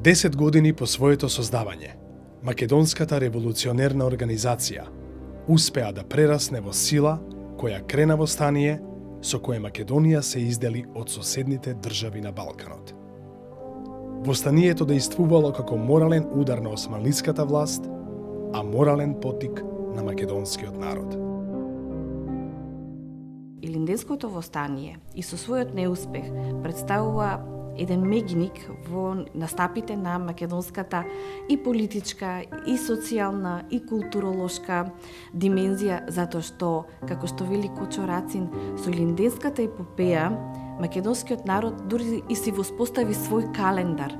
10 години по своето создавање, Македонската револуционерна организација успеа да прерасне во сила која крена во стание со кое Македонија се издели од соседните држави на Балканот. Востанието действувало како морален удар на османлиската власт, а морален потик на македонскиот народ. Илинденското востание и со својот неуспех представува еден мегник во настапите на македонската и политичка, и социјална, и културолошка димензија, затоа што, како што вели Кочо Рацин, со Илинденската епопеја, македонскиот народ дури и си воспостави свој календар,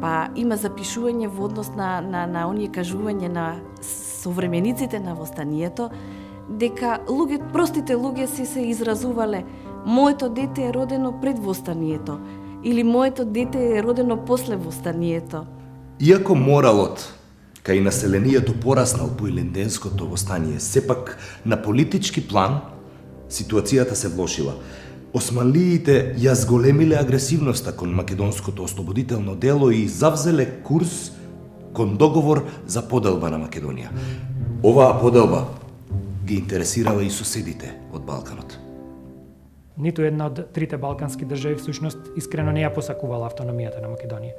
па има запишување во однос на оние кажување на современиците на востанието, дека простите луѓе се изразувале: моето дете е родено пред востанието или моето дете е родено после востанието. Иако моралот кај населението пораснал по Илинденското востание, сепак на политички план ситуацијата се влошила. Османлиите ја зголемиле агресивноста кон македонското ослободително дело и завзеле курс кон договор за поделба на Македонија. Оваа поделба ги интересирала и соседите од Балканот. Ниту една од трите балкански држави всушност искрено не ја посакувала автономијата на Македонија,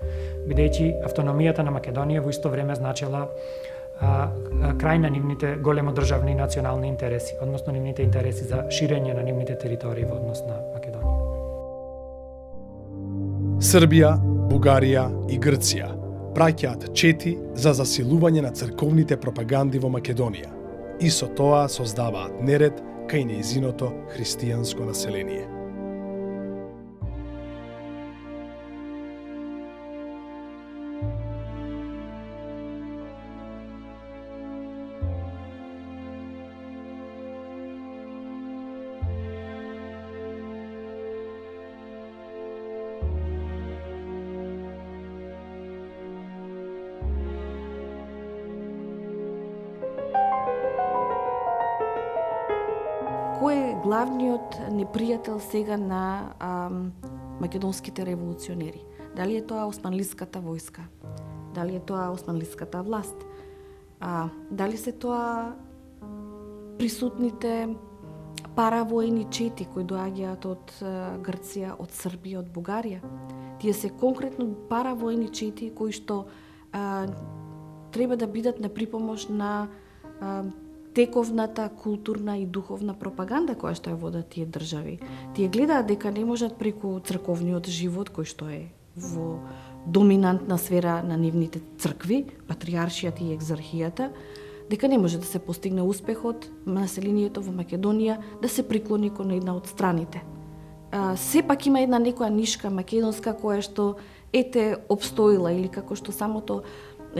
бидејќи автономијата на Македонија во исто време значела крај на нивните големодржавни и национални интереси, односно нивните интереси за ширење на нивните територии во однос на Македонија. Србија, Бугарија и Грција праќаат чети за засилување на црковните пропаганди во Македонија и со тоа создаваат неред кај нејзиното христијанско население. Кој е главниот непријател сега на македонските револуционери? Дали е тоа османлиската војска? Дали е тоа османлиската власт? Дали се тоа присутните паравојни чети кои доаѓаат од Грција, од Србија, од Бугарија? Тие се конкретно паравојни чети кои што треба да бидат на припомош на тековната културна и духовна пропаганда која што ја водат тие држави. Тие гледаат дека не можат преку црковниот живот, кој што е во доминантна сфера на нивните цркви, патриаршијата и екзархијата, дека не може да се постигне успехот на населението во Македонија да се приклони кон една од страните. Сепак има една некоја нишка македонска која што обстоила, или како што самото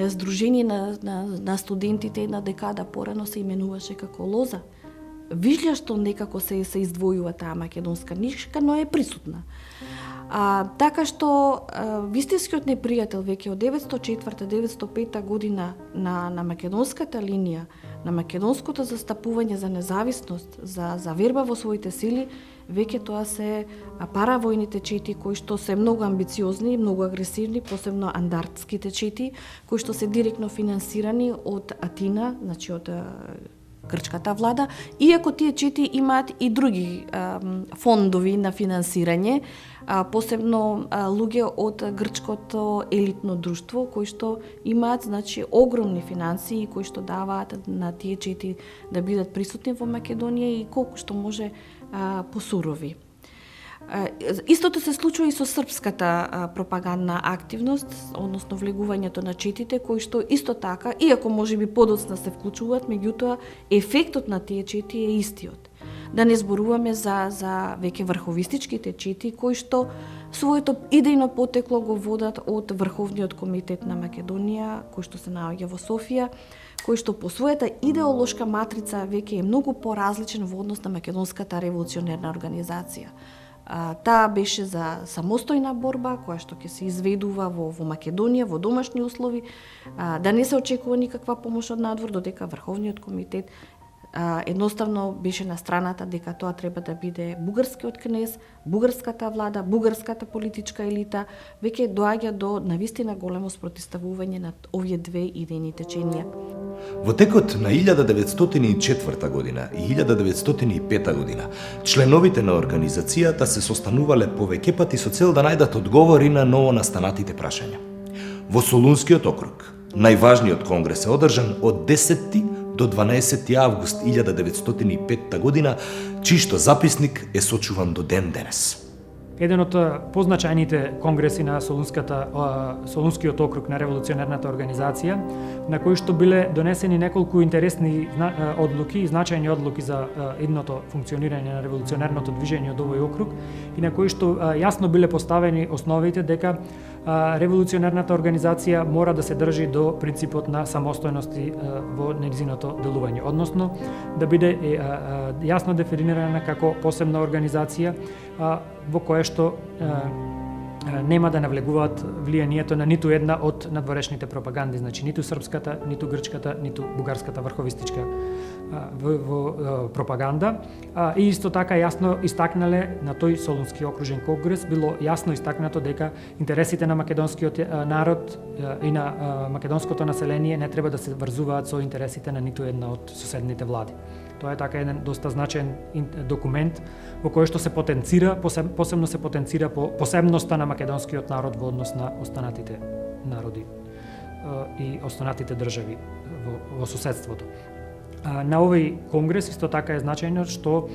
Сдружение на студентите една декада порано се именуваше како Лоза. Вижда што некако се издвојува таа македонска нишка, но е присутна. Така што вистинскиот непријател веќе од 904-905 година на македонската линија, на македонското застапување за независност, за верба во своите сили, веќе тоа се паравојните чети кои што се многу амбициозни и многу агресивни, посебно андартските чети, кои што се директно финансирани од Атина, значи од грчката влада, иако тие чети имаат и други фондови на финансирање, посебно луѓе од грчкото елитно друштво кои што имаат огромни финансии кои што даваат на тие чети да бидат присутни во Македонија и колку што може посурови. Истото се случува и со српската пропагандна активност, односно влегувањето на четите, кои што исто така, иако можеби подоцна се вклучуваат, меѓутоа ефектот на тие чети е истиот. Да не зборуваме за веќе врховистичките чети, кои што своето идејно потекло го водат од Врховниот комитет на Македонија, кој што се наоѓа во Софија, кој што по својата идеолошка матрица веќе е многу поразличен во однос на Македонската револуционерна организација. Таа беше за самостојна борба, која што ќе се изведува во Македонија, во домашни услови, да не се очекува никаква помош од надвор, додека Врховниот комитет едноставно беше на страната дека тоа треба да биде бугарскиот кнез, бугарската влада, бугарската политичка елита, веќе доаѓа до навистина големо спротивставување на овие две идејни теченија. Во текот на 1904 година и 1905 година, членовите на организацијата се состанувале повеќе пати со цел да најдат одговори на новонастанатите прашања. Во Солунскиот округ, најважниот конгрес е одржан од 10 до 12 август 1905 година, чишто записник е сочуван до ден денес. Еден од позначајните конгреси на Солунскиот округ на револуционерната организација, на кој што биле донесени неколку интересни одлуки и значајни одлуки за идното функционирање на револуционерното движење од овој округ и на кој што јасно биле поставени основите дека револуционерната организација мора да се држи до принципот на самостојност во нејзиното делување, односно да биде јасно дефинирана како посебна организација во која што нема да навлегуваат влијанието на ниту една од надворешните пропаганди, значи ниту српската, ниту грчката, ниту бугарската врховистичка пропаганда. И исто така јасно истакнале на тој Солунски окружен конгрес било јасно истакнато дека интересите на македонскиот народ и на македонското население не треба да се врзуваат со интересите на ниту една од соседните влади. Тоа е така еден доста значаен документ во кој што се потенцира, посебно се потенцира по посебноста на македонскиот народ во однос на останатите народи и останатите држави во соседството. На овој конгрес исто така е значајно што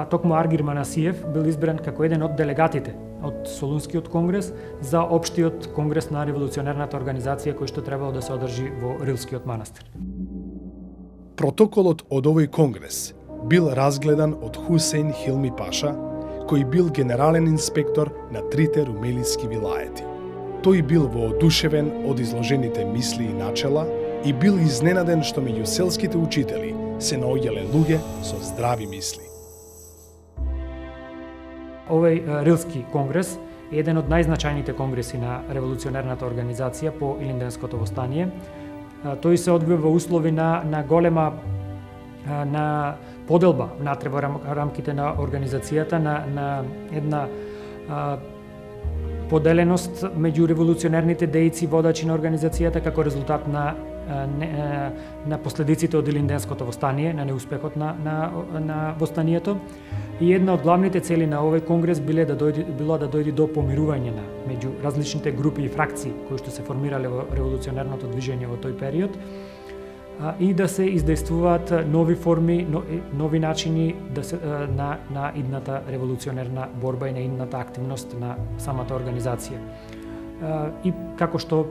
токму Аргир Манасиев бил избран како еден од делегатите од Солунскиот конгрес за општиот конгрес на револуционерната организација кој што требало да се одржи во Рилскиот манастир. Протоколот од овој конгрес бил разгледан од Хусейн Хилми Паша, кој бил генерален инспектор на трите румелиски вилаети. Тој бил воодушевен од изложените мисли и начела и бил изненаден што меѓу селските учители се наоѓале луѓе со здрави мисли. Овој Рилски конгрес е еден од најзначајните конгреси на револуционерната организација по Илинденското востание. Тој се одвива во услови на голема на поделба внатре во рамките на организацијата, на една поделеност меѓу револуционерните дејци водачи на организацијата како резултат на последиците од Илинденското востание, на неуспехот на востанието. И една од главните цели на овој конгрес било да дојде до помирување меѓу различните групи и фракции кои што се формирале во револуционерното движење во тој период и да се издействуваат нови форми, нови начини на идната револуционерна борба и на идната активност на самата организација. И како што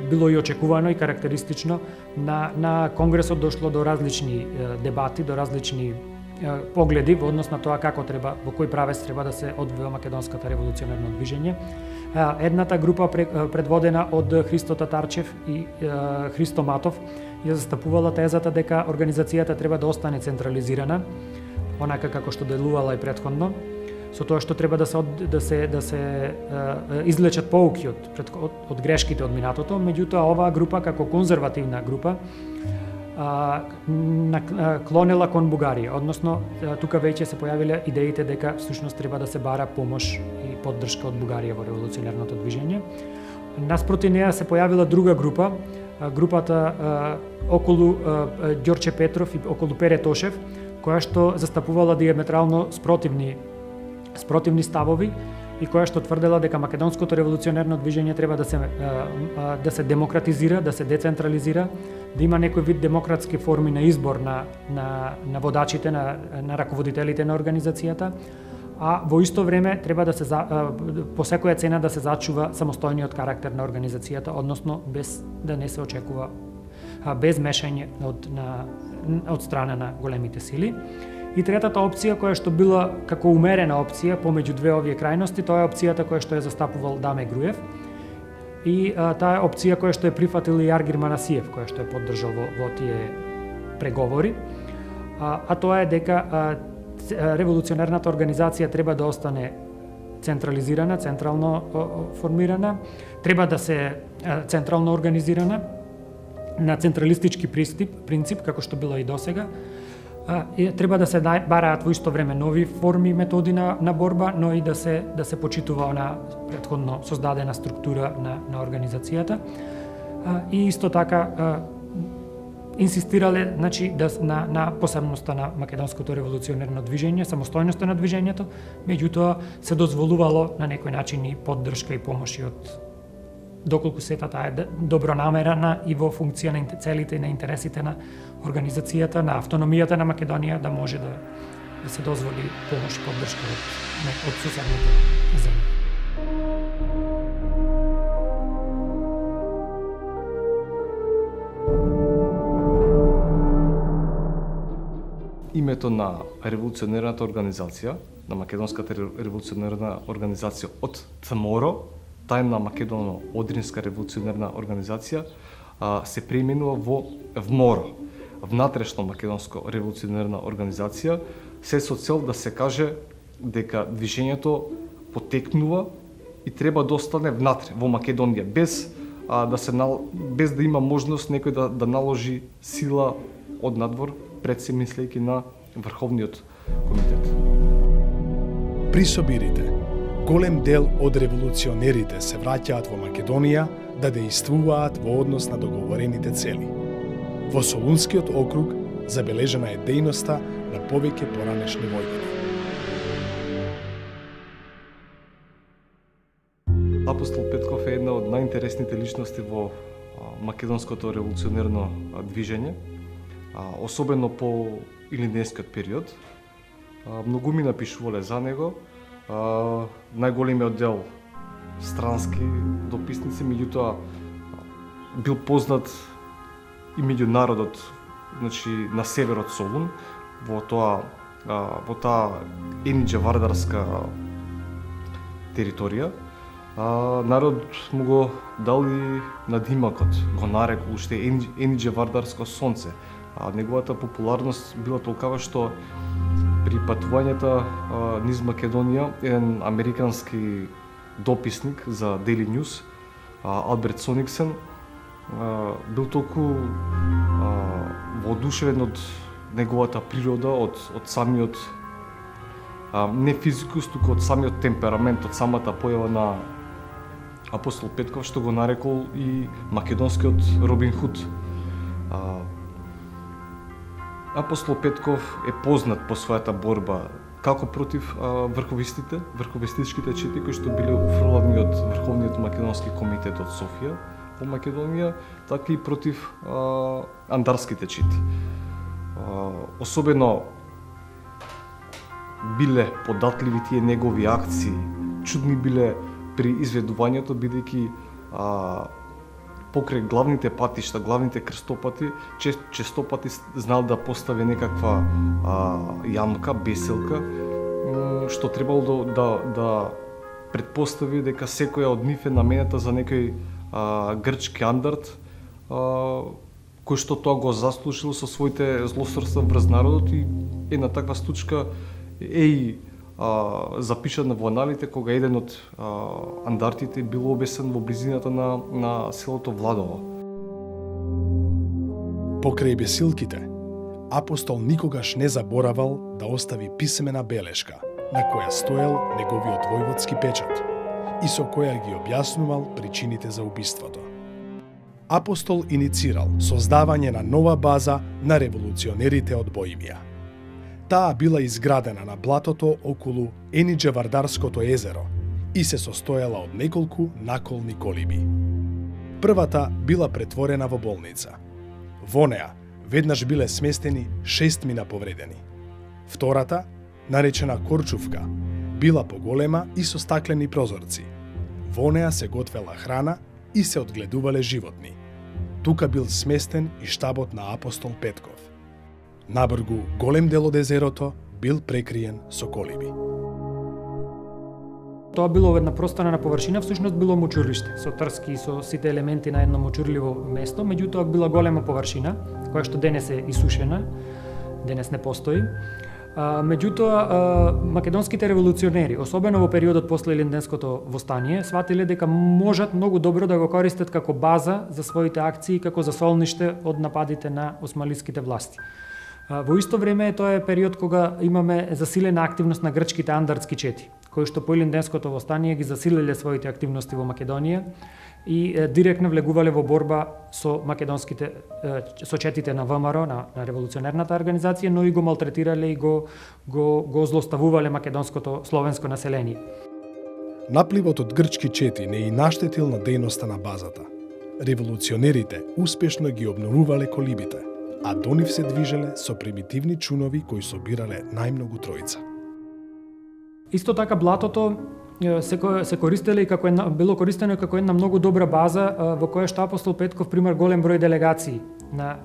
било и очекувано и карактеристично, на конгресот дошло до различни дебати, до различни погледи во однос на тоа како треба, во кој правец треба да се одвива македонската револуционерно движење. Едната група предводена од Христо Татарчев и Христо Матов ја застапувала тезата дека организацијата треба да остане централизирана, онака како што делувала и претходно, со тоа што треба да се извлечат поуки од грешките од минатото. Меѓутоа, оваа група како конзервативна група наклонела кон Бугарија, односно тука веќе се појавиле идеите дека всушност треба да се бара помош и поддршка од Бугарија во револуционерното движење. Наспроти неа се појавила друга група, групата околу Ѓорче Петров и околу Пере Тошев, која што застапувала диаметрално спротивни ставови и која што тврдела дека македонското револуционерно движење треба да се демократизира, да се децентрализира, да има некој вид демократски форми на избор на водачите, на раководителите на организацијата, а во исто време треба да се по секоја цена да се зачува самостојниот карактер на организацијата, односно без да не се очекува без мешање од страна на големите сили. И третата опција која што била како умерена опција помеѓу две овие крајности, тоа е опцијата која што е застапувал Даме Груев. И таа е опција која што е прифатил и Аргир Манасиев, која што е поддржал во тие преговори. А тоа е дека револуционерната организација треба да остане централизирана, централно формирана, треба да се централно организирана на централистички принцип како што било и досега. Треба да се бараат во исто време нови форми и методи на борба, но и да се почитува она претходно создадена структура на организацијата. И исто така инсистирале, значи, на посебноста на македонското револуционерно движење, самостојноста на движењето, меѓутоа се дозволувало на некој начин и поддршка и помош и од доколку сета таа е добронамерена и во функција на целите и на интересите на организацијата, на автономијата на Македонија, да може да се дозволи помош и поддршка од соседните земји. Името на револуционерната организација, на Македонската револуционерна организација од ЦМОРО, тајна Македоно-Одринска револуционерна организација, се преименува во ВМОРО, внатрешно Македонско револуционерна организација, се со цел да се каже дека движењето потекнува и треба да остане внатре во Македонија, без да има можност некој да наложи сила од надвор, пред се мислејќи на Врховниот комитет. При собирите, голем дел од револуционерите се враќаат во Македонија да дејствуваат во однос на договорените цели. Во Солунскиот округ забележена е дејноста на повеќе поранешни војводи. Апостол Петков е една од најинтересните личности во македонското револуционерно движење, особено по илинденскиот период. Многу ми напишувале за него. Најголемиот дел странски дописници, меѓутоа бил познат и меѓу народот, значи на северот Солун, во таа Енидже вардарска територија. Народот му го дал и надимакот, го нарекол уште Енидже вардарско сонце. Неговата популарност била толкава што при патувањата низ Македонија, еден американски дописник за Daily News, Алберт Сониксен, бил толку воодушевен од неговата природа, од самиот не физикус, туку од самиот темперамент, од самата појава на апостол Петков, што го нарекол и македонскиот Робин Худ. Апостол Петков е познат по својата борба како против врховистичките чети кои што биле уфрлани од Врховниот македонски комитет од Софија во Македонија, така и против андарските чети. Особено биле податливи тие негови акции, чудни биле при изведувањето, бидејќи покрај главните патишта, главните крстопати, честопати знал да постави некаква јамка, беселка, што требало да предпостави дека секоја од нив е наменета за некој грчки андарт, кој што тоа го заслужил со своите злосторства врз народот, и една таква случка е и запишана во аналите кога еден од андартите бил обесен во близината на селото Владово. Покрај бесилките, апостол никогаш не заборавал да остави писмена белешка на која стоел неговиот војводски печат и со која ги објаснувал причините за убиството. Апостол иницирал создавање на нова база на револуционерите од Боимија. Таа била изградена на блатото околу Енидже Вардарското езеро и се состоела од неколку наколни колиби. Првата била претворена во болница. Во неа веднаш биле сместени 6 повредени. Втората, наречена Корчувка, била поголема и со стаклени прозорци. Во неа се готвела храна и се одгледувале животни. Тука бил сместен и штабот на апостол Петков. Набргу голем дел од езерото бил прекриен со колиби. Тоа било една пространна површина, всушност било мочуриште, со трски и со сите елементи на едно мочурливо место, меѓутоа била голема површина, која што денес е исушена, денес не постои. Меѓутоа, македонските револуционери, особено во периодот после Илинденското востание, сватиле дека можат многу добро да го користат како база за своите акции, како засолниште од нападите на османлиските власти. Во исто време тоа е период кога имаме засилена активност на грчките андартски чети, кои што по Илинденското востание ги засилиле своите активности во Македонија и директно влегувале во борба со македонските со четите на ВМРО, на револуционерната организација, но и го малтретирале и го злоставувале македонското словенско население. Напливот од грчки чети не и наштетил на дејноста на базата. Револуционерите успешно ги обновувале колибите, а до нив се движеле со примитивни чунови кои собирале најмногу тројца. Исто така блатото се користеле и било користено како една многу добра база во која што апостол Петков пример голем број делегации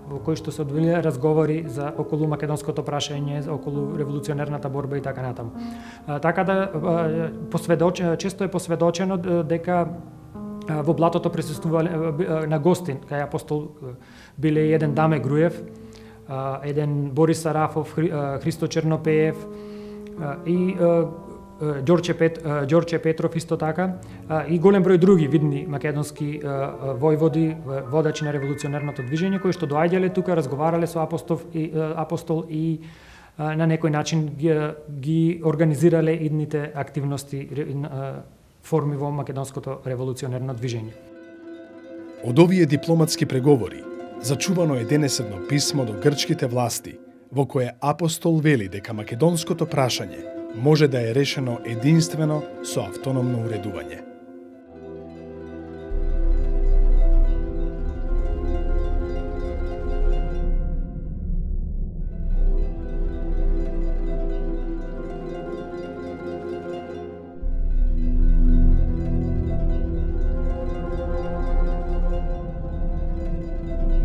во кои што се одвиле разговори за околу македонското прашање, околу револуционерната борба и така натаму. Така да често е посведочено дека во блатото присуствувале на гости кај апостол биле еден Даме Груев, еден Борис Сарафов, Христо Чернопеев и Ѓорче Петров исто така и голем број други видни македонски војводи, водачи на револуционерното движење кои што доаѓале тука, разговарале со апостол и на некој начин ги организирале идните активности форми во македонското револуционерно движење. Од овие дипломатски преговори зачувано е денеседно писмо до грчките власти во кое апостол вели дека македонското прашање може да е решено единствено со автономно уредување.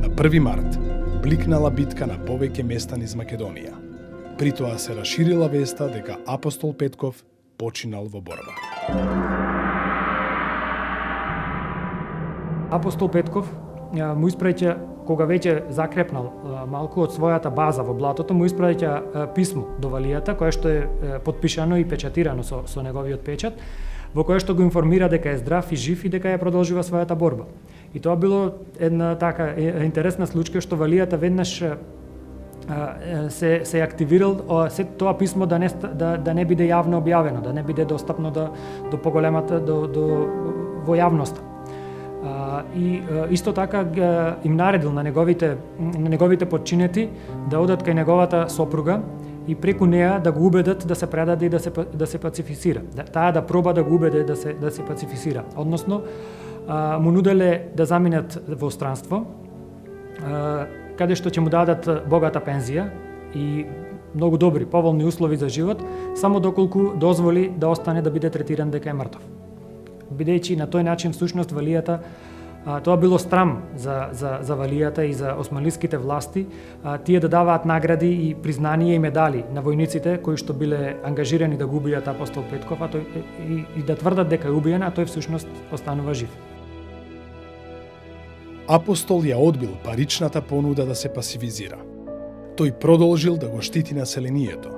На 1 март бликнала битка на повеќе места низ Македонија. При тоа се расширила веста дека апостол Петков починал во борба. Апостол Петков му испраќа, кога веќе закрепнал малку од својата база во блатото, му испраќа писмо до Валијата, кое што е потпишано и печатирано со неговиот печат, во кое што го информира дека е здрав и жив и дека ја продолжува својата борба. И тоа било една така интересна случка што Валијата веднаш се активирал тоа писмо да не биде јавно објавено, да не биде достапно до поголемата во јавноста. И исто така им наредил на неговите подчинети да одат кај неговата сопруга и преку неа да го убедат да се предаде и да се пацифицира. Таа да проба да го убеде да се пацифицира. Односно, му нуделе да заминат во странство, каде што ќе му дадат богата пензија и многу добри, поволни услови за живот, само доколку дозволи да остане да биде третиран дека е мртов. Бидејќи на тој начин всушност Валијата, тоа било срам за Валијата и за османлиските власти, тие да даваат награди и признание и медали на војниците кои што биле ангажирани да го убијат апостол Петков, и да тврдат дека е убиен, а тој всушност останува жив. Апостол ја одбил паричната понуда да се пасивизира. Тој продолжил да го штити населението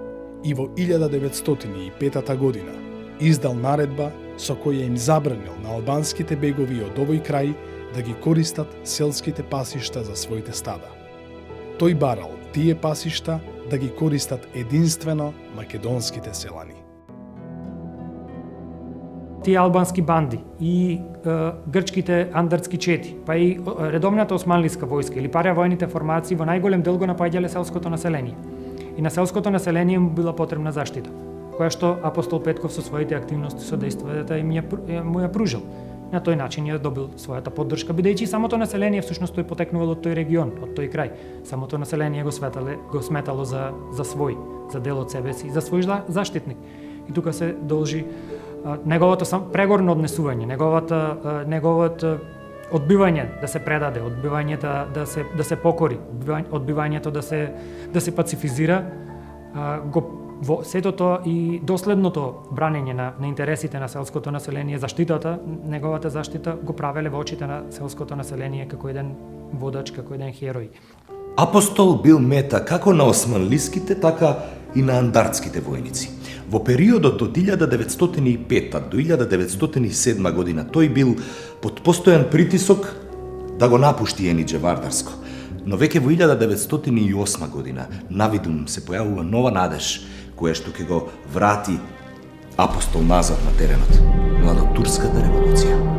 и во 1905 година издал наредба со која им забранил на албанските бегови од овој крај да ги користат селските пасишта за своите стада. Тој барал тие пасишта да ги користат единствено македонските селани. Тие албански банди и грчките андартски чети, па и редовната османлиска војска или паравојните формации во најголем дел го напаѓале селското население. И на селското население му била потребна заштита, која што апостол Петков со своите активности со дејствата му ја пружил. На тој начин ја добил својата поддршка, бидејќи самото население всушност тој потекнувало од тој регион, од тој крај. Самото население го сметало за свој, за дел од себе си, за свој заштитник. И тука се должи неговото прегорно однесување, неговото одбивање да се предаде, одбивањето да се покори, одбивањето да се пацифизира, во сето тоа и доследното бранење на интересите на селското население, неговата заштита го правеле во очите на селското население како еден водач, како еден херој. Апостол бил мета како на османлиските, така и на андартските војници. Во периодот од 1905 до 1907 година тој бил под постојан притисок да го напушти Енидже Вардарско. Но веќе во 1908 година навидум се појавува нова надеж која што ќе го врати апостол назад на теренот. Младотурската револуција.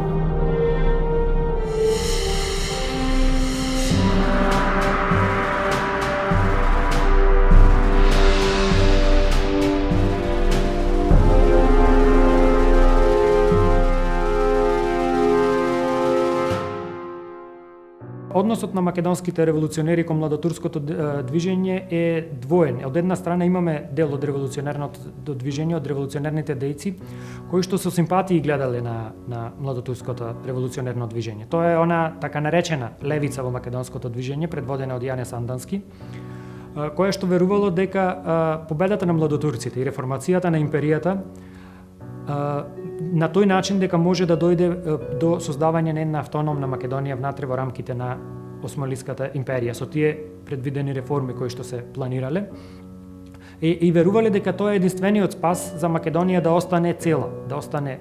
Односот на македонските револуционери кон младотурското движење е двоен. Од една страна имаме дел од револуционерното движење, од револуционерните дејци, кои што со симпатии гледале на младотурското револуционерно движење. Тоа е она така наречена левица во македонското движење, предводена од Јане Сандански, која што верувало дека победата на младотурците и реформацијата на империјата на тој начин дека може да дојде до создавање на една автономна Македонија внатре во рамките на Османлиската империја со тие предвидени реформи кои што се планирале и верувале дека тоа е единствениот спас за Македонија да остане цела, да остане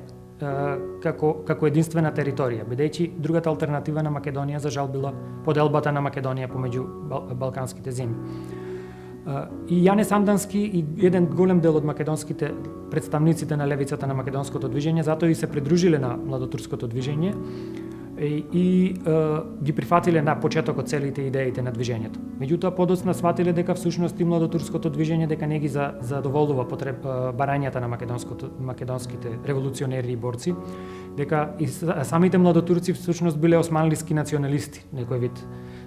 како единствена територија, бидејќи другата алтернатива на Македонија за жал била поделбата на Македонија помеѓу балканските земји. И Јане Сандански и еден голем дел од македонските представниците на левицата на македонското движење затоа и се придружиле на младотурското движење и ги прифатиле на почетокот целите идеите на движењето. Меѓутоа подоцна сватиле дека всушност и младотурското движење дека не ги задоволува барањата на македонските револуционери и борци, дека и самите младотурци всушност биле османлиски националисти, некој вид,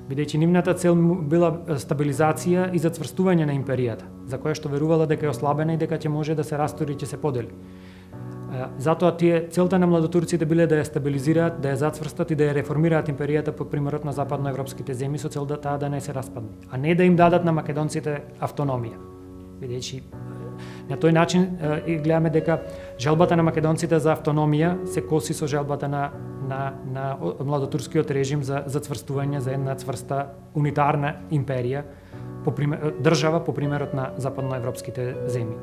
бидејќи нивната цел била стабилизација и зацврстување на империјата, за која што верувала дека е ослабена и дека ќе може да се растури и ќе се подели. Затоа целта на младотурците биле да ја стабилизираат, да ја зацврстат и да ја реформираат империјата по примерот на западноевропските земји со цел да таа да не се распадне, а не да им дадат на македонците автономија. Бидејќи на тој начин гледаме дека желбата на македонците за автономија се коси со желбата на младотурскиот режим за зацврстување за една цврста унитарна империја, држава по примерот на западноевропските земји.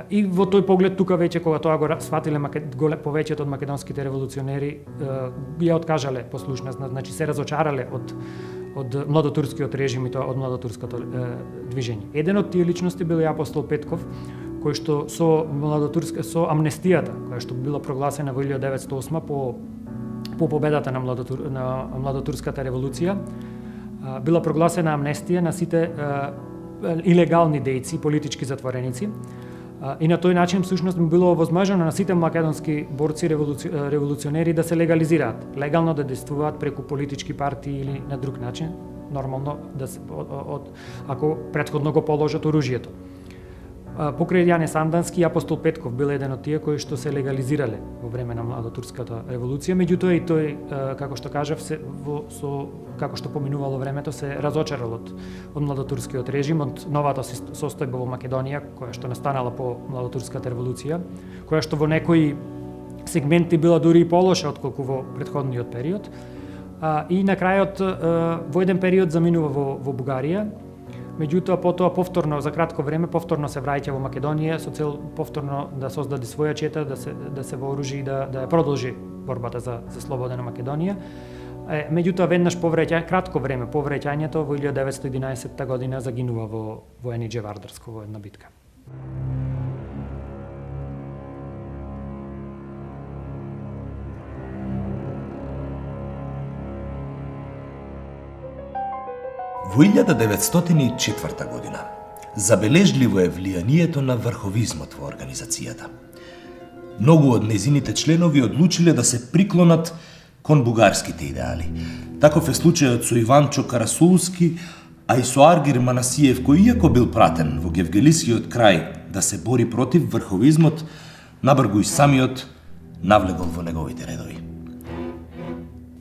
И во тој поглед тука веќе кога тоа го сватиле повеќето од македонските револуционери ја откажале послушност, значи се разочарале од младотурскиот режим и тоа од младотурското движење. Еден од тие личности бил и апостол Петков, кој што со амнестијата, која што била прогласена во 1908 по победата на младотурската револуција, била прогласена амнестија на сите илегални дејци, политички затвореници. И на тој начин всушност било возможно на сите македонски борци револуционери да се легализираат, легално да действуваат преку политички партии или на друг начин, нормално ако претходно го положат оружјето. Покрај Јане Сандански и апостол Петков бил еден од тие кои што се легализирале во време на младотурската револуција, меѓутоа и тој, како што кажав, како што поминувало времето, се разочарал од младотурскиот режим, од новата состојба во Македонија, која што настанала по младотурската револуција, која што во некои сегменти била дури и полоша отколку во претходниот период. И на крајот во еден период заминува во Бугарија, меѓутоа потоа повторно за кратко време повторно се враќа во Македонија со цел повторно да создаде своја чета, да се вооружи и да ја продолжи борбата за слобода на Македонија. Меѓутоа веднаш кратко време по враќањето во 1911 година загинува во Енидже Вардарско во една битка. Во 1904 година забележливо е влијанието на врховизмот во организацијата. Многу од незините членови одлучиле да се приклонат кон бугарските идеали. Таков е случајот со Иванчо Карасулски, а и со Аргир Манасиев, кој иако бил пратен во Гевгелискиот крај да се бори против врховизмот, набргу и самиот навлегол во неговите редови.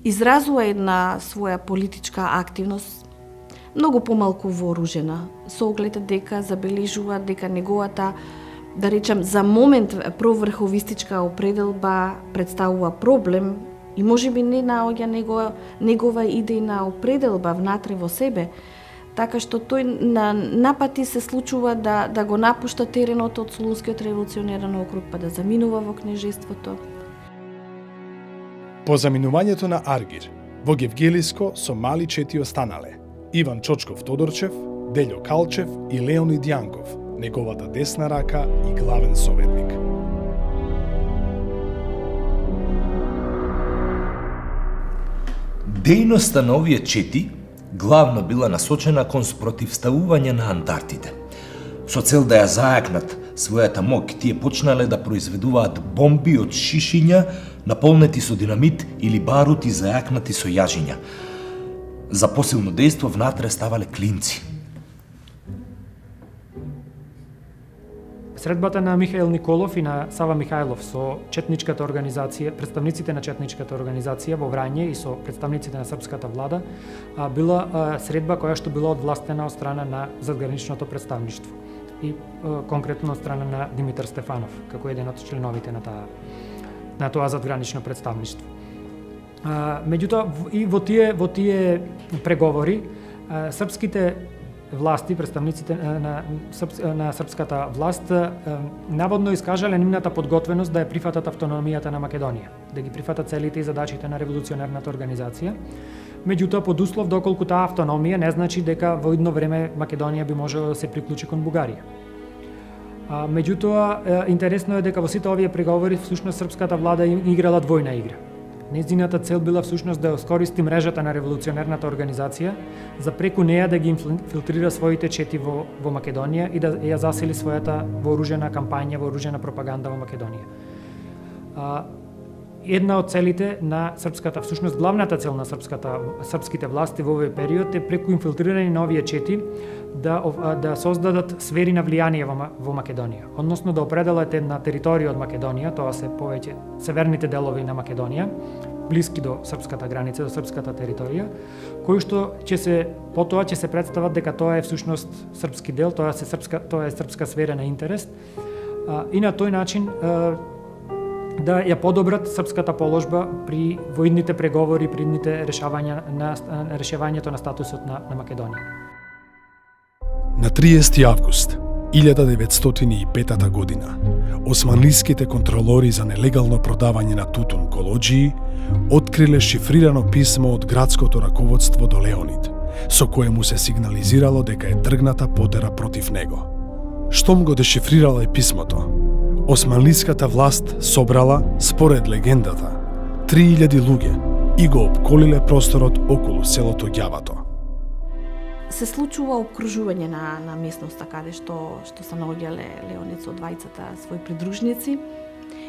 Изразува една своја политичка активност многу помалку вооружена, со оглед дека забележува дека неговата, да речем, за момент проврховистичка определба представува проблем и можеби не наоѓа негова идејна определба внатре во себе, така што тој на напати се случува да го напушта теренот од Солунскиот револуционерен округ, па да заминува во кнежеството. По заминувањето на Аргир, во Гевгелиско со мали чети останале Иван Чочков Тодорчев, Делјо Калчев и Леонид Јанков, неговата десна рака и главен советник. Дејноста на овие чети главно била насочена кон спротивставување на антартите. Со цел да ја зајакнат својата мок, тие почнале да произведуваат бомби од шишиња наполнети со динамит или барути зајакнати со јажиња. За посилно дејство внатре ставале клинци. Средбата на Михаил Николов и на Сава Михајлов со четничката организација, представниците на четничката организација во Врање и со представниците на српската влада била средба која што била одвластена од страна на задграничното представништво и конкретно од страна на Димитар Стефанов како еден од членовите на тоа задгранично представништво. Меѓутоа и во тие преговори српските власти, представниците на српската власт наводно искажале нивната подготвеност да ја прифатат автономијата на Македонија, да ги прифатат целите и задачите на револуционерната организација. Меѓутоа под услов доколку таа автономија не значи дека во едно време Македонија би можела да се приклучи кон Бугарија. Меѓутоа интересно е дека во сите овие преговори всушност српската влада играла двојна игра. Нејзината цел била всушност да искористи мрежата на револуционерната организација за преку неја да ги инфилтрира своите чети во Македонија и да ја засили својата вооружена кампања, вооружена пропаганда во Македонија. Една од целите на српската, всушност главната цел на српските власти во овој период е преку инфилтрирање на овие чети да создадат сфери на влијание во Македонија, односно да определат една територија од Македонија, тоа се повеќе северните делови на Македонија, блиски до српската граница, до српската територија, кои што потоа ќе се представат дека тоа е всушност српски дел, тоа е српска сфера на интерес, и на тој начин да ја подобрат српската положба при воидните преговори, при идните решавањето на статусот на Македонија. На 30 август 1905 година, османлиските контролори за нелегално продавање на тутун колоџии откриле шифрирано писмо од градското раководство до Леонид, со кое му се сигнализирало дека е тргната потера против него. Штом го дешифрирале писмото, османлиската власт собрала, според легендата, 3000 луѓе и го обколиле просторот околу селото Ѓавато. Се случува обкружување на местноста каде што се наоѓале Леонид со двајцата своји придружници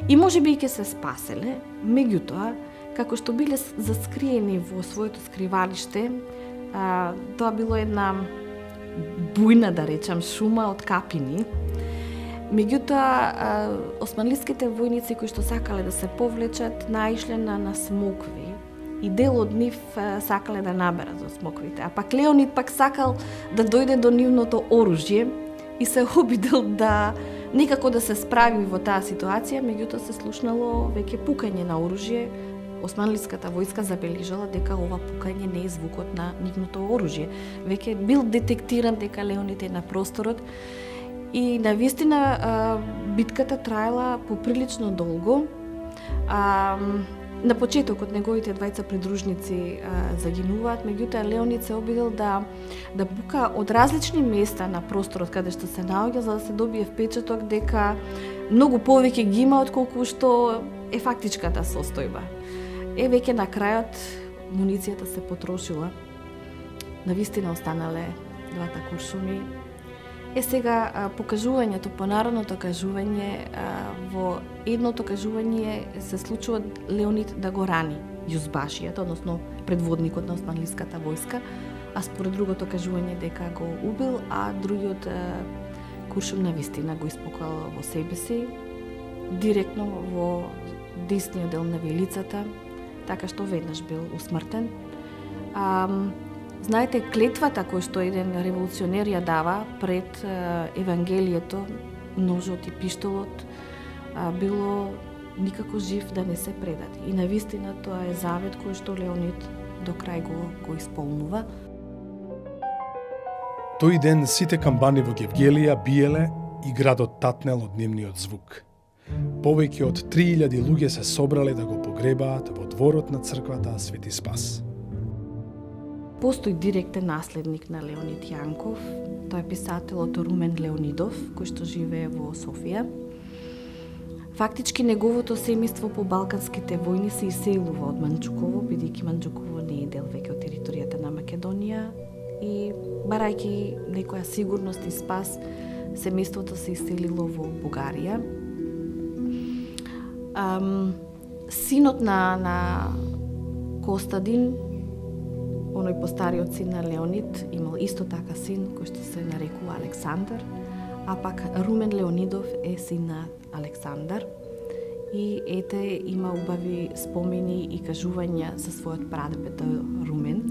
и можеби ќе се спаселе, меѓутоа, како што биле заскриени во своето скривалиште, тоа било една бујна, да речам, шума од капини. Меѓутоа, османлиските војници кои што сакале да се повлечат, наишле на смокви и дел од нив сакале да наберат за смоквите. А пак Леонид пак сакал да дојде до нивното оружје и се обидел да некако да се справи во таа ситуација, меѓутоа се слушнало веќе пукање на оружје. Османлиската војска забележала дека ова пукање не е звукот на нивното оружје. Веќе бил детектиран дека Леонид е на просторот. И навистина битката траела поприлично долго. На почетокот неговите двајца придружници загинуваат, меѓутоа Леонид се обидел да бука од различни места на просторот каде што се наоѓа, за да се добие впечаток дека многу повеќе ги има отколку што е фактичката состојба. Веќе на крајот муницијата се потрошила. Навистина останале двата куршуми. Сега покажувањето, понародното кажување, во едното кажување се случува Леонид да го рани јузбашијата, односно предводникот на османлиската војска, а според другото кажување дека го убил, а другиот куршум навистина го испукал во себе си, директно во десниот дел на вилицата, така што веднаш бил усмртен. Знаете, клетвата кој што еден револуционер ја дава пред Евангелието, ножот и пиштолот, било никако жив да не се предаде. И навистина тоа е завет кој што Леонид до крај го исполнува. Тој ден сите камбани во Гевгелија биеле и градот татнел од нивниот звук. Повеќе од 3000 луѓе се собрале да го погребаат во дворот на црквата Свети Спас. Постои директен наследник на Леонид Јанков, тој е писателот Румен Леонидов, кој што живее во Софија. Фактички неговото семејство по Балканските војни се иселува од Манџуково, бидејќи Манџуково не е дел веќе од територијата на Македонија и барајќи некоја сигурност и спас, семејството се иселило во Бугарија. Синот на Костадин, оној постариот син на Леонид, имал исто така син кој што се нарекува Александар, а пак Румен Леонидов е син на Александар и ете има убави спомени и кажувања за својот прадед Румен.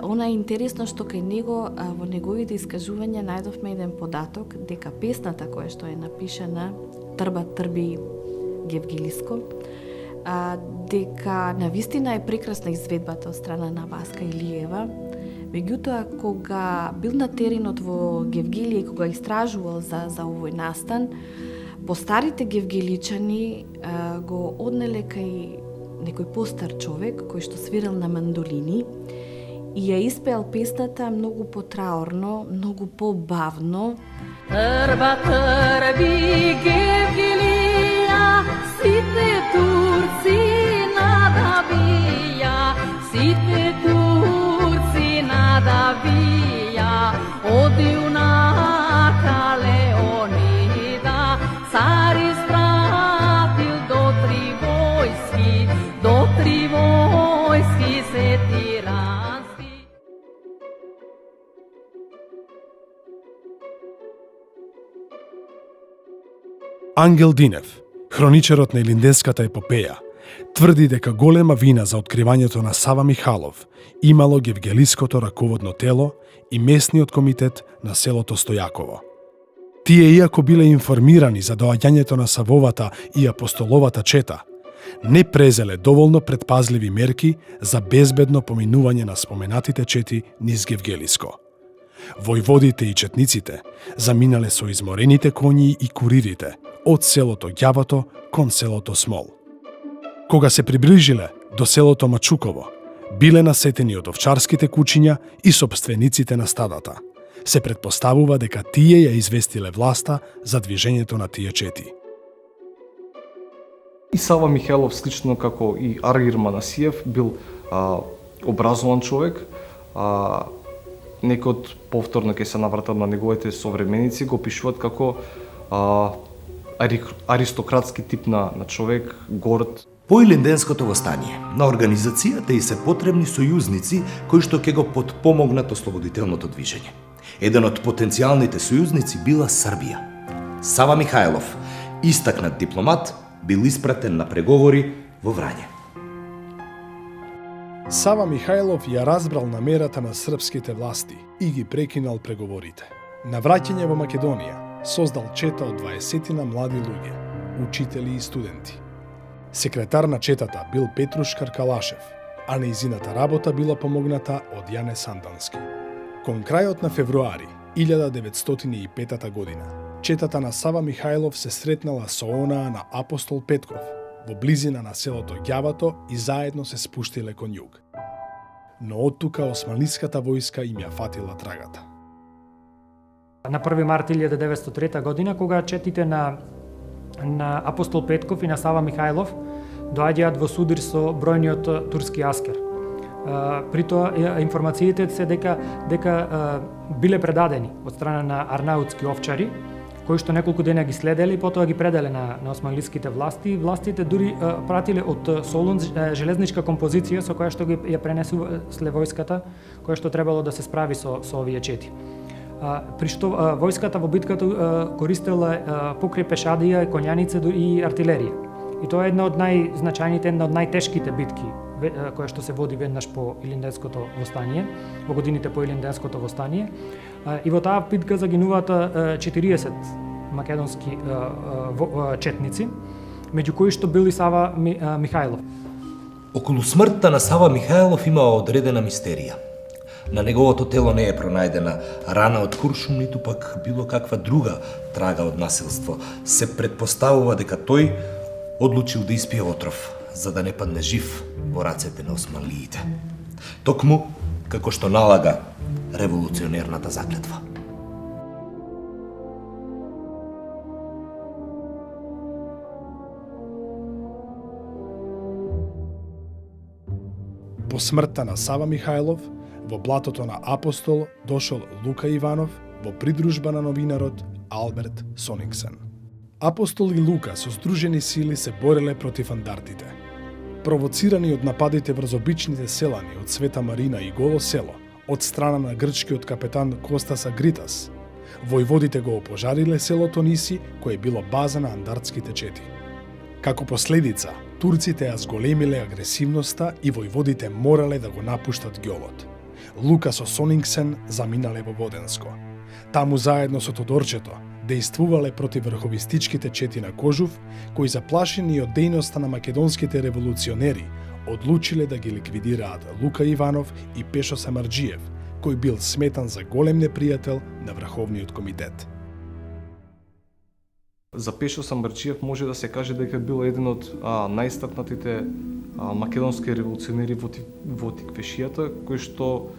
Она е интересно што кај него во неговите искажувања најдовме еден податок дека песната која што е напишана Трба трби Гевгелиско, дека навистина е прекрасна изведбата од страна на Васка Илиева. Меѓутоа, кога бил на теренот во Гевгелија и кога истражувал за овој настан, постарите гевгеличани го однеле кај некој постар човек кој што свирел на мандолини и ја испеал песната многу потраорно, многу побавно. Трба трби Гевгелија, сите турци надавија, сите турци надавија, од јунака Леонида, цар испратил до три војски се тирански. Ангел Динев, хроничарот на Илинденската епопеја, тврди дека голема вина за откривањето на Сава Михалов имало Гевгелиското раководно тело и местниот комитет на селото Стојаково. Тие, иако биле информирани за доаѓањето на Савовата и апостоловата чета, не презеле доволно предпазливи мерки за безбедно поминување на споменатите чети низ Гевгелиско. Војводите и четниците заминале со изморените коњи и куририте од селото Ѓавато кон селото Смол. Кога се приближиле до селото Мачуково, биле насетени од овчарските кучиња и сопствениците на стадата. Се претпоставува дека тие ја известиле власта за движењето на тие чети. И Сава Михајлов, слично како и Аргир Манасиев, бил образован човек. Некој од повторно ќе се навратам на неговите современици, го пишуваат како аристократски тип на човек, горд. По Илинденското востание, на организацијата и се потребни сојузници кои што ќе го потпомогнат ослободителното движење. Еден од потенцијалните сојузници била Србија. Сава Михајлов, истакнат дипломат, бил испратен на преговори во Врање. Сава Михајлов ја разбрал намерата на српските власти и ги прекинал преговорите. На враќање во Македонија создал чета од 20 млади луѓе, учители и студенти. Секретар на четата бил Петруш Каркалашев, а нејзината работа била помогната од Јане Сандански. Кон крајот на февруари 1905 година, четата на Сава Михајлов се сретнала со онаа на Апостол Петков во близина на селото Ѓавато и заедно се спуштиле кон југ. Но оттука османлиската војска им ја фатила трагата. На 1 март 1903 година, кога четите на Апостол Петков и на Сава Михајлов доаѓаат во судир со бројниот турски аскер. При тоа информациите се дека биле предадени од страна на арнаутски овчари, кои што неколку дена ги следеле и потоа ги пределе на османлиските власти. Властите дури пратиле од Солун железничка композиција со која што ја пренесувале војската, која што требало да се справи со овие чети. При што војската во битката користела покрај пешадија, конјанице и артилерија. И тоа е една од најзначајните, една од најтешките битки која што се води веднаш по Илинденското востание, во годините по Илинденското востание. И во таа битка загинуваат 40 македонски четници, меѓу кои што бил и Сава Михајлов. Околу смртта на Сава Михајлов имаа одредена мистерија. На неговото тело не е пронајдена рана од куршум, ниту пак било каква друга трага од насилство. Се предпоставува дека тој одлучил да испие отров, за да не падне жив во рацете на османлиите. Токму како што налага револуционерната заклетва. По смртта на Сава Михајлов, во блатото на Апостол дошол Лука Иванов во придружба на новинарот Алберт Сонингсен. Апостол и Лука со здружени сили се бореле против андартите. Провоцирани од нападите врз обичните селани од Света Марина и Голо село, од страна на грчкиот капетан Костас Агритас, војводите го опожариле селото Ниси, кое било база на андартските чети. Како последица, турците ја зголемиле агресивноста и војводите морале да го напуштат ѓолот. Лука со Сонингсен заминале во Воденско. Таму заедно со Тодорчето дејствувале против врховистичките чети на Кожув, кои заплашени од дејноста на македонските револуционери, одлучиле да ги ликвидираат Лука Иванов и Пешо Самарџиев, кој бил сметан за голем непријател на Врховниот комитет. За Пешо Самарџиев може да се каже дека бил еден од најистакнатите македонски револуционери во Тиквешијата, кој што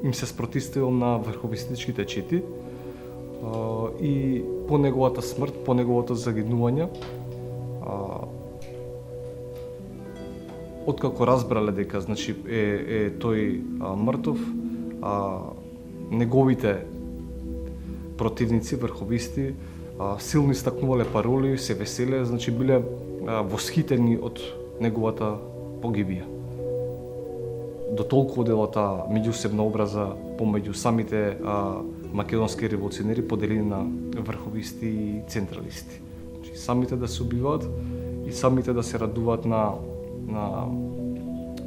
им се спротивил на врховистичките чети и по неговата смрт, по неговото загинување, откако разбрале дека значи е тој мртов, неговите противници, врховисти, силно истакнувале пароли, се веселе, значи биле восхитени од неговата погибија. До толку одела таа меѓусебна образа помеѓу самите македонски револуционери поделени на врховисти и централисти. Значи, самите да се убиваат и самите да се радуваат на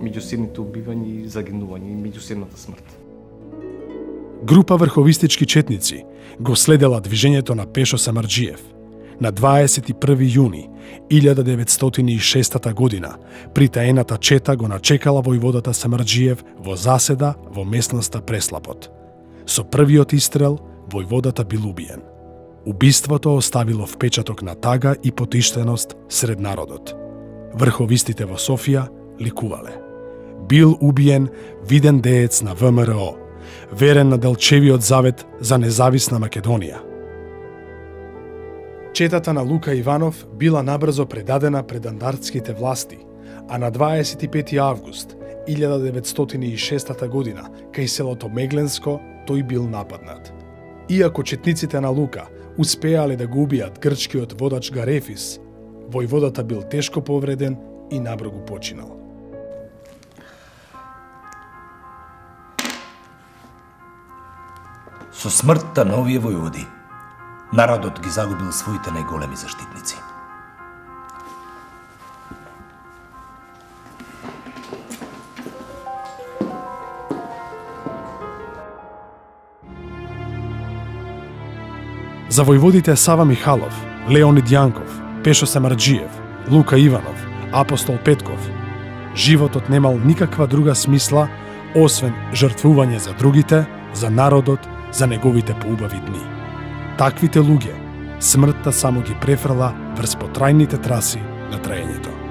меѓусебните убивања и загинувања и меѓусебната смрт. Група врховистички четници го следела движењето на Пешо Самарџиев. На 21. јуни 1906 година притаената чета го начекала војводата Самарџиев во заседа во местноста Преслапот. Со првиот истрел војводата бил убиен. Убиството оставило впечаток на тага и потиштеност сред народот. Врховистите во Софија ликувале. Бил убиен виден деец на ВМРО, верен на Делчевиот завет за независна Македонија. Четата на Лука Иванов била набрзо предадена пред андартските власти, а на 25. август 1906 година кај селото Мегленско тој бил нападнат. Иако четниците на Лука успеале да го убијат грчкиот водач Гарефис, војводата бил тешко повреден и набрзо починал. Со смртта на овие војводи, народот ги загубил своите најголеми заштитници. За војводите Сава Михалов, Леонид Јанков, Пешо Самарџиев, Лука Иванов, Апостол Петков, животот немал никаква друга смисла освен жртвување за другите, за народот, за неговите поубави дни. Таквите луѓе смртта само ги префрла врз потрајните траси на траењето.